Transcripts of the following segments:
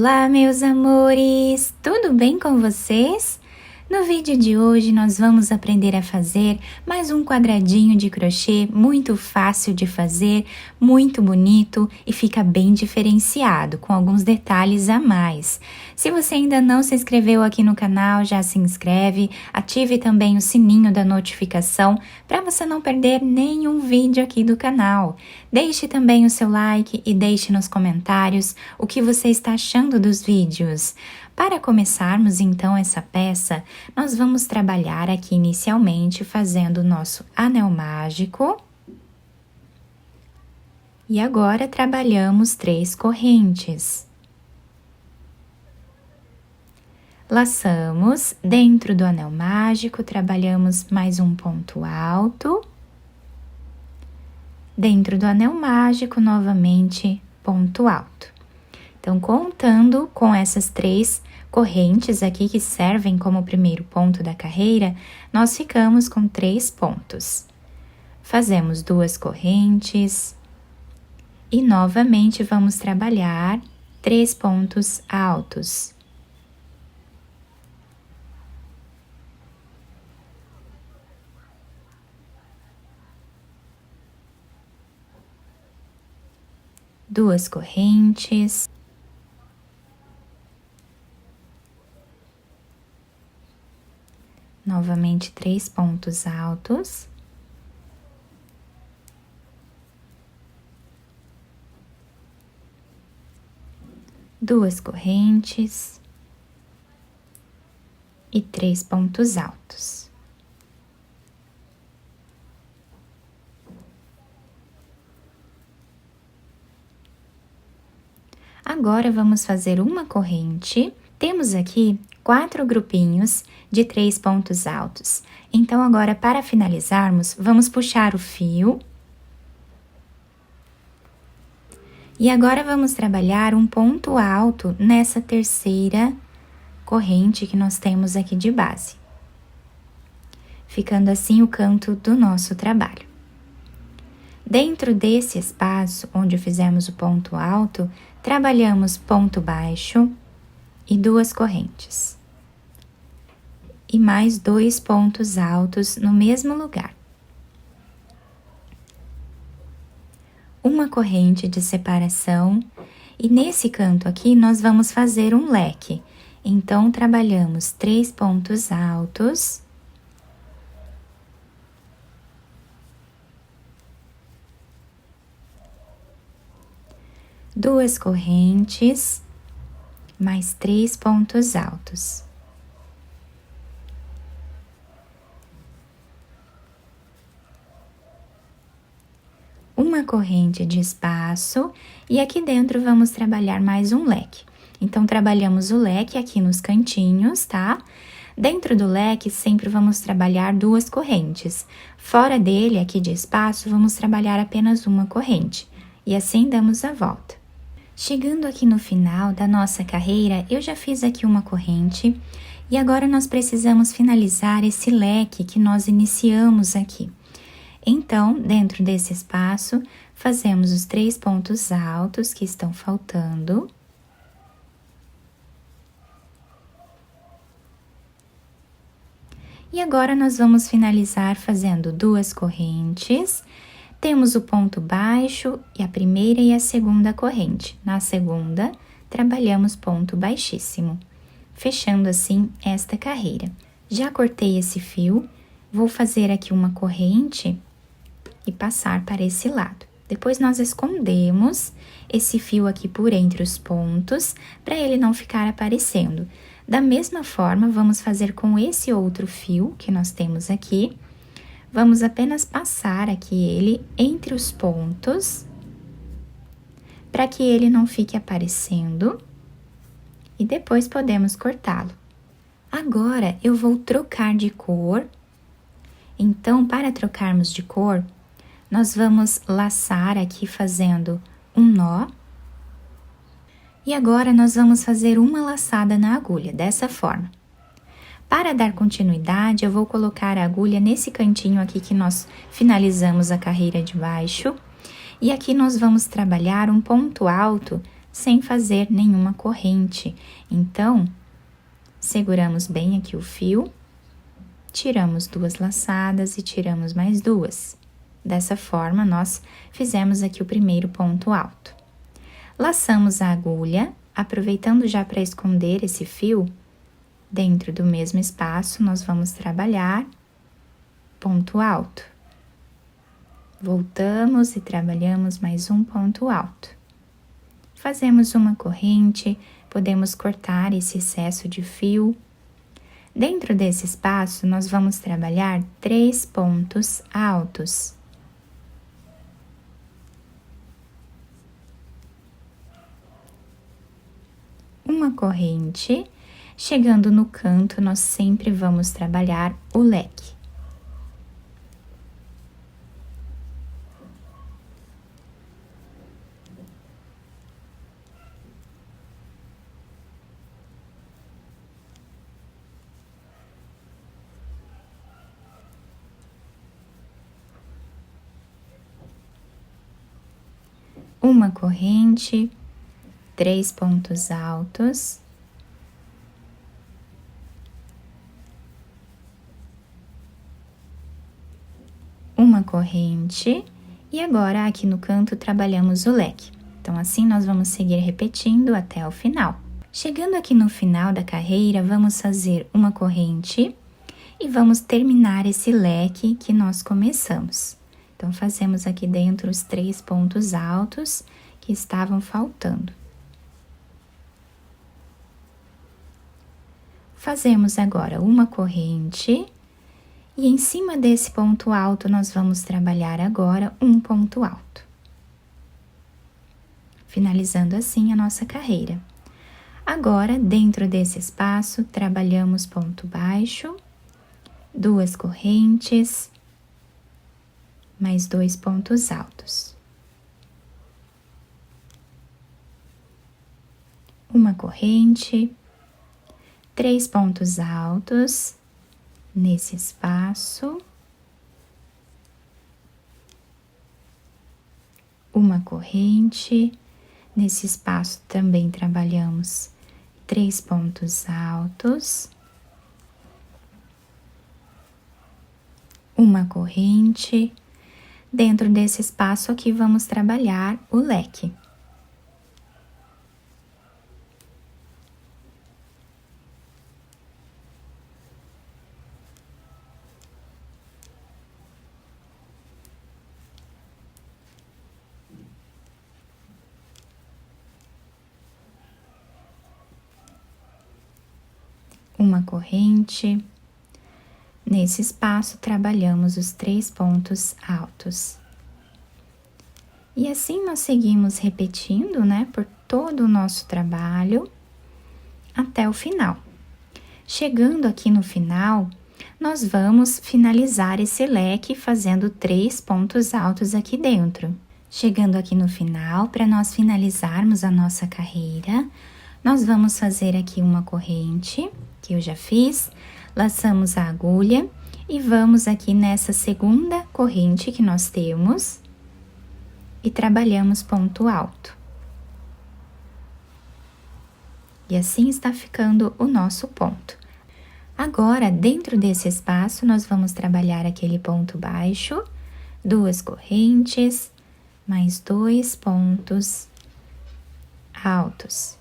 Olá, meus amores! Tudo bem com vocês? No vídeo de hoje nós vamos aprender a fazer mais um quadradinho de crochê muito fácil de fazer, muito bonito e fica bem diferenciado, com alguns detalhes a mais. Se você ainda não se inscreveu aqui no canal, já se inscreve, ative também o sininho da notificação para você não perder nenhum vídeo aqui do canal. Deixe também o seu like e deixe nos comentários o que você está achando dos vídeos. Para começarmos então essa peça, nós vamos trabalhar aqui inicialmente fazendo o nosso anel mágico. E agora trabalhamos 3 correntes. Laçamos dentro do anel mágico, trabalhamos mais um ponto alto. Dentro do anel mágico, novamente, ponto alto. Então, contando com essas 3 correntes aqui que servem como primeiro ponto da carreira, nós ficamos com 3 pontos. Fazemos 2 correntes e novamente vamos trabalhar 3 pontos altos. Duas correntes. Novamente 3 pontos altos. Duas correntes. E 3 pontos altos. Agora, vamos fazer uma corrente. Temos aqui 4 grupinhos de 3 pontos altos. Então, agora, para finalizarmos, vamos puxar o fio. E agora, vamos trabalhar um ponto alto nessa terceira corrente que nós temos aqui de base. Ficando assim o canto do nosso trabalho. Dentro desse espaço onde fizemos o ponto alto, trabalhamos ponto baixo e 2 correntes. E mais 2 pontos altos no mesmo lugar. Uma corrente de separação e nesse canto aqui nós vamos fazer um leque. Então, trabalhamos 3 pontos altos. Duas correntes, mais 3 pontos altos. Uma corrente de espaço e aqui dentro vamos trabalhar mais um leque. Então, trabalhamos o leque aqui nos cantinhos, tá? Dentro do leque, sempre vamos trabalhar 2 correntes. Fora dele, aqui de espaço, vamos trabalhar apenas uma corrente. E assim damos a volta. Chegando aqui no final da nossa carreira, eu já fiz aqui uma corrente e agora nós precisamos finalizar esse leque que nós iniciamos aqui. Então, dentro desse espaço, fazemos os 3 pontos altos que estão faltando. E agora nós vamos finalizar fazendo 2 correntes. Temos o ponto baixo e a primeira e a segunda corrente. Na segunda, trabalhamos ponto baixíssimo, fechando assim esta carreira. Já cortei esse fio, vou fazer aqui uma corrente e passar para esse lado. Depois, nós escondemos esse fio aqui por entre os pontos, para ele não ficar aparecendo. Da mesma forma, vamos fazer com esse outro fio que nós temos aqui. Vamos apenas passar aqui ele entre os pontos, para que ele não fique aparecendo, e depois podemos cortá-lo. Agora, eu vou trocar de cor. Então, para trocarmos de cor, nós vamos laçar aqui fazendo um nó. E agora, nós vamos fazer uma laçada na agulha, dessa forma. Para dar continuidade, eu vou colocar a agulha nesse cantinho aqui que nós finalizamos a carreira de baixo. E aqui nós vamos trabalhar um ponto alto sem fazer nenhuma corrente. Então, seguramos bem aqui o fio, tiramos 2 laçadas e tiramos mais 2. Dessa forma, nós fizemos aqui o primeiro ponto alto. Laçamos a agulha, aproveitando já para esconder esse fio, dentro do mesmo espaço, nós vamos trabalhar ponto alto. Voltamos e trabalhamos mais um ponto alto. Fazemos uma corrente, podemos cortar esse excesso de fio. Dentro desse espaço, nós vamos trabalhar 3 pontos altos. Uma corrente, chegando no canto, nós sempre vamos trabalhar o leque. Uma corrente, 3 pontos altos. Uma corrente, e agora aqui no canto trabalhamos o leque. Então, assim nós vamos seguir repetindo até o final. Chegando aqui no final da carreira, vamos fazer uma corrente e vamos terminar esse leque que nós começamos. Então, fazemos aqui dentro os 3 pontos altos que estavam faltando. Fazemos agora uma corrente e em cima desse ponto alto nós vamos trabalhar agora um ponto alto. Finalizando assim a nossa carreira. Agora, dentro desse espaço, trabalhamos ponto baixo, 2 correntes, mais 2 pontos altos. Uma corrente, 3 pontos altos nesse espaço. Uma corrente, nesse espaço também trabalhamos 3 pontos altos. Uma corrente. Dentro desse espaço aqui, vamos trabalhar o leque. Uma corrente. Nesse espaço, trabalhamos os 3 pontos altos. E assim nós seguimos repetindo, né, por todo o nosso trabalho até o final. Chegando aqui no final, nós vamos finalizar esse leque fazendo 3 pontos altos aqui dentro. Chegando aqui no final, para nós finalizarmos a nossa carreira, nós vamos fazer aqui uma corrente, que eu já fiz, laçamos a agulha e vamos aqui nessa segunda corrente que nós temos e trabalhamos ponto alto. E assim está ficando o nosso ponto. Agora, dentro desse espaço, nós vamos trabalhar aquele ponto baixo, 2 correntes, mais 2 pontos altos.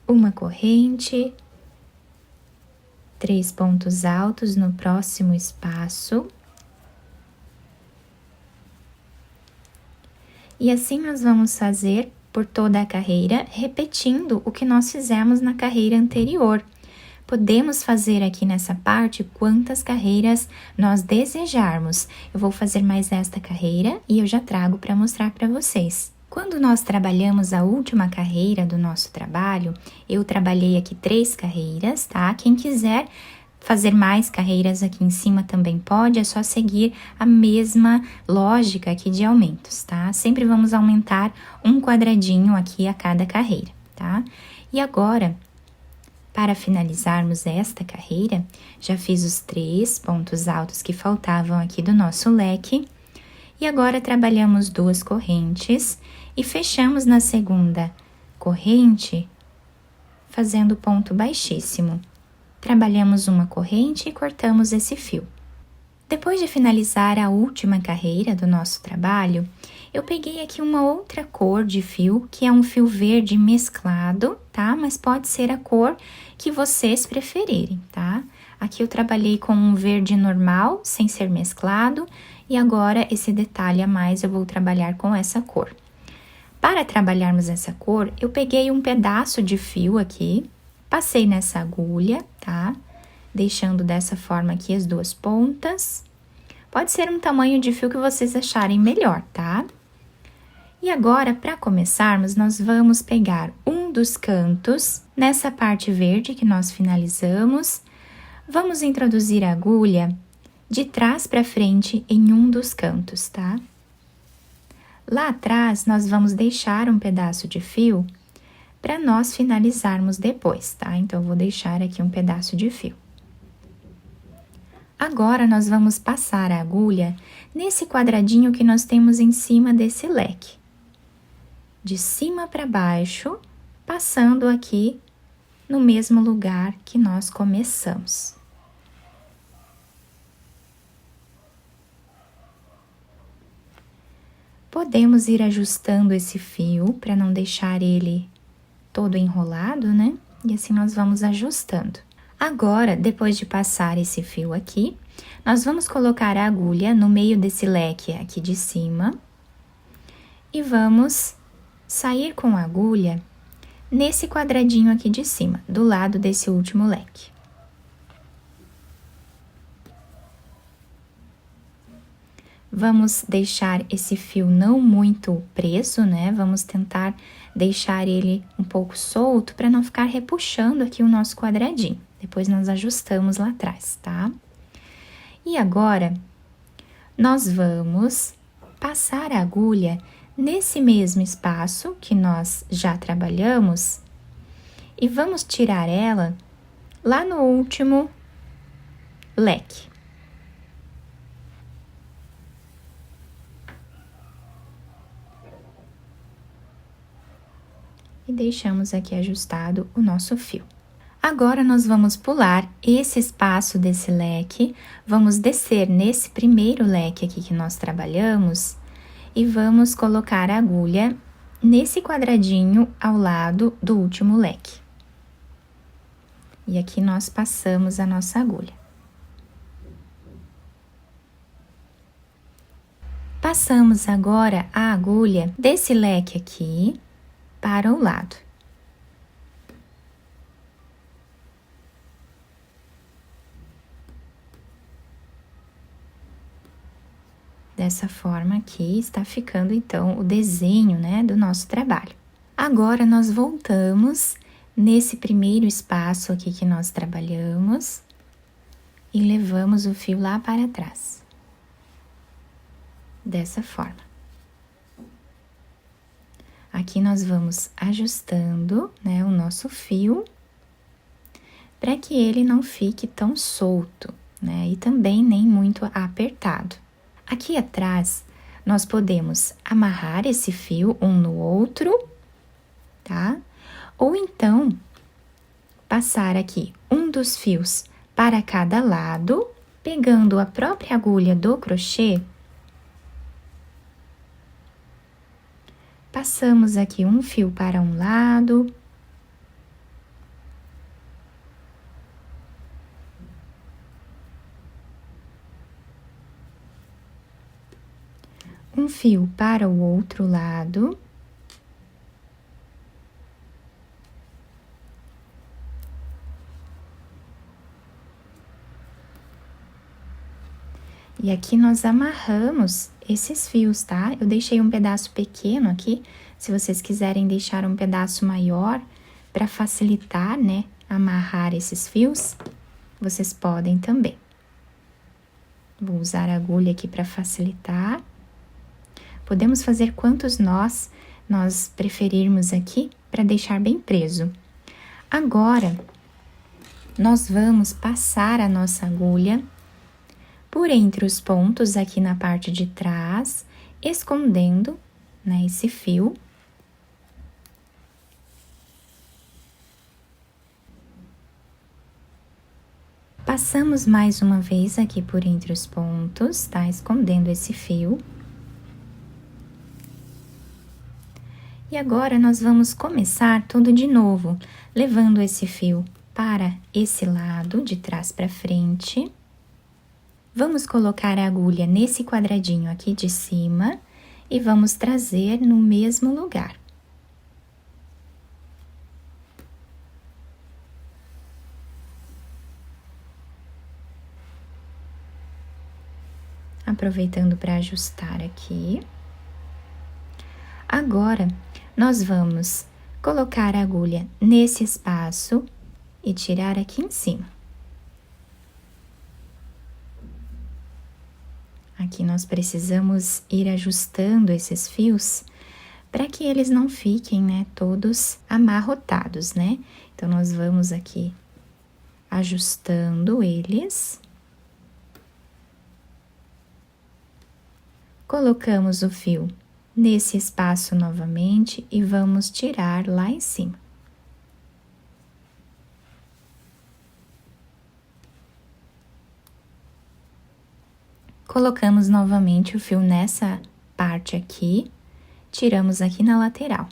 Uma corrente, 3 pontos altos no próximo espaço. E assim nós vamos fazer por toda a carreira, repetindo o que nós fizemos na carreira anterior. Podemos fazer aqui nessa parte quantas carreiras nós desejarmos. Eu vou fazer mais esta carreira e eu já trago para mostrar para vocês. Quando nós trabalhamos a última carreira do nosso trabalho, eu trabalhei aqui 3 carreiras, tá? Quem quiser fazer mais carreiras aqui em cima também pode, é só seguir a mesma lógica aqui de aumentos, tá? Sempre vamos aumentar um quadradinho aqui a cada carreira, tá? E agora, para finalizarmos esta carreira, já fiz os 3 pontos altos que faltavam aqui do nosso leque. E agora, trabalhamos 2 correntes e fechamos na segunda corrente, fazendo ponto baixíssimo. Trabalhamos uma corrente e cortamos esse fio. Depois de finalizar a última carreira do nosso trabalho, eu peguei aqui uma outra cor de fio, que é um fio verde mesclado, tá? Mas pode ser a cor que vocês preferirem, tá? Aqui eu trabalhei com um verde normal, sem ser mesclado, e agora esse detalhe a mais eu vou trabalhar com essa cor. Para trabalharmos essa cor, eu peguei um pedaço de fio aqui, passei nessa agulha, tá? Deixando dessa forma aqui as duas pontas. Pode ser um tamanho de fio que vocês acharem melhor, tá? E agora, para começarmos, nós vamos pegar um dos cantos, nessa parte verde que nós finalizamos, vamos introduzir a agulha de trás para frente em um dos cantos, tá? Lá atrás, nós vamos deixar um pedaço de fio para nós finalizarmos depois, tá? Então, eu vou deixar aqui um pedaço de fio. Agora, nós vamos passar a agulha nesse quadradinho que nós temos em cima desse leque. De cima para baixo, passando aqui no mesmo lugar que nós começamos. Podemos ir ajustando esse fio para não deixar ele todo enrolado, né? E assim nós vamos ajustando. Agora, depois de passar esse fio aqui, nós vamos colocar a agulha no meio desse leque aqui de cima e vamos sair com a agulha nesse quadradinho aqui de cima, do lado desse último leque. Vamos deixar esse fio não muito preso, né? Vamos tentar deixar ele um pouco solto para não ficar repuxando aqui o nosso quadradinho. Depois nós ajustamos lá atrás, tá? E agora, nós vamos passar a agulha nesse mesmo espaço que nós já trabalhamos e vamos tirar ela lá no último leque. E deixamos aqui ajustado o nosso fio. Agora, nós vamos pular esse espaço desse leque, vamos descer nesse primeiro leque aqui que nós trabalhamos e vamos colocar a agulha nesse quadradinho ao lado do último leque. E aqui nós passamos a nossa agulha. Passamos agora a agulha desse leque aqui para o lado. Dessa forma aqui está ficando então o desenho, né, do nosso trabalho. Agora nós voltamos nesse primeiro espaço aqui que nós trabalhamos e levamos o fio lá para trás. Dessa forma. Aqui nós vamos ajustando, né, o nosso fio para que ele não fique tão solto, né, e também nem muito apertado. Aqui atrás, nós podemos amarrar esse fio um no outro, tá? Ou então, passar aqui um dos fios para cada lado, pegando a própria agulha do crochê, passamos aqui um fio para um lado, um fio para o outro lado. E aqui nós amarramos esses fios, tá? Eu deixei um pedaço pequeno aqui, se vocês quiserem deixar um pedaço maior para facilitar, né, amarrar esses fios, vocês podem também. Vou usar a agulha aqui para facilitar. Podemos fazer quantos nós preferirmos aqui para deixar bem preso. Agora, nós vamos passar a nossa agulha por entre os pontos aqui na parte de trás, escondendo, né, esse fio. Passamos mais uma vez aqui por entre os pontos, tá? Escondendo esse fio. E agora, nós vamos começar tudo de novo, levando esse fio para esse lado, de trás para frente. Vamos colocar a agulha nesse quadradinho aqui de cima e vamos trazer no mesmo lugar. Aproveitando para ajustar aqui. Agora, nós vamos colocar a agulha nesse espaço e tirar aqui em cima. Aqui nós precisamos ir ajustando esses fios para que eles não fiquem, né, todos amarrotados, né? Então, nós vamos aqui ajustando eles. Colocamos o fio nesse espaço novamente e vamos tirar lá em cima. Colocamos novamente o fio nessa parte aqui, tiramos aqui na lateral.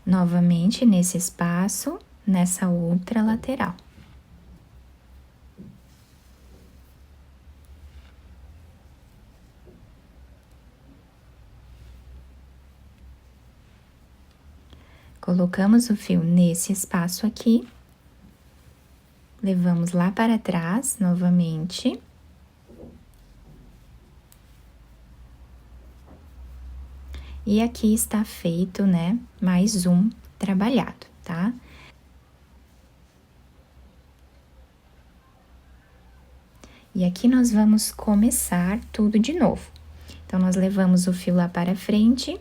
Novamente nesse espaço, nessa outra lateral. Colocamos o fio nesse espaço aqui, levamos lá para trás novamente. E aqui está feito, né, mais um trabalhado, tá? E aqui nós vamos começar tudo de novo. Então, nós levamos o fio lá para frente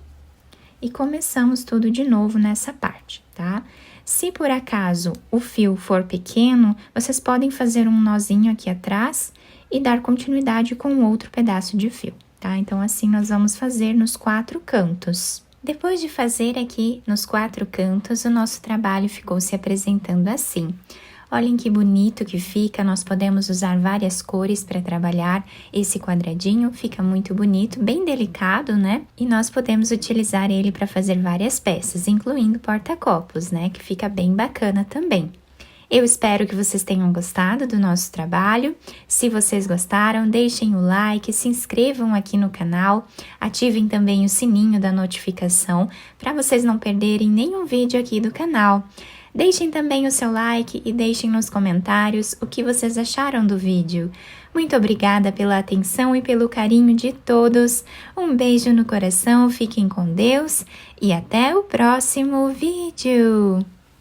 e começamos tudo de novo nessa parte, tá? Se por acaso o fio for pequeno, vocês podem fazer um nozinho aqui atrás e dar continuidade com outro pedaço de fio, tá? Então, assim nós vamos fazer nos 4 cantos. Depois de fazer aqui nos 4 cantos, o nosso trabalho ficou se apresentando assim. Olhem que bonito que fica, nós podemos usar várias cores para trabalhar esse quadradinho, fica muito bonito, bem delicado, né? E nós podemos utilizar ele para fazer várias peças, incluindo porta-copos, né? Que fica bem bacana também. Eu espero que vocês tenham gostado do nosso trabalho. Se vocês gostaram, deixem o like, se inscrevam aqui no canal, ativem também o sininho da notificação para vocês não perderem nenhum vídeo aqui do canal. Deixem também o seu like e deixem nos comentários o que vocês acharam do vídeo. Muito obrigada pela atenção e pelo carinho de todos. Um beijo no coração, fiquem com Deus e até o próximo vídeo!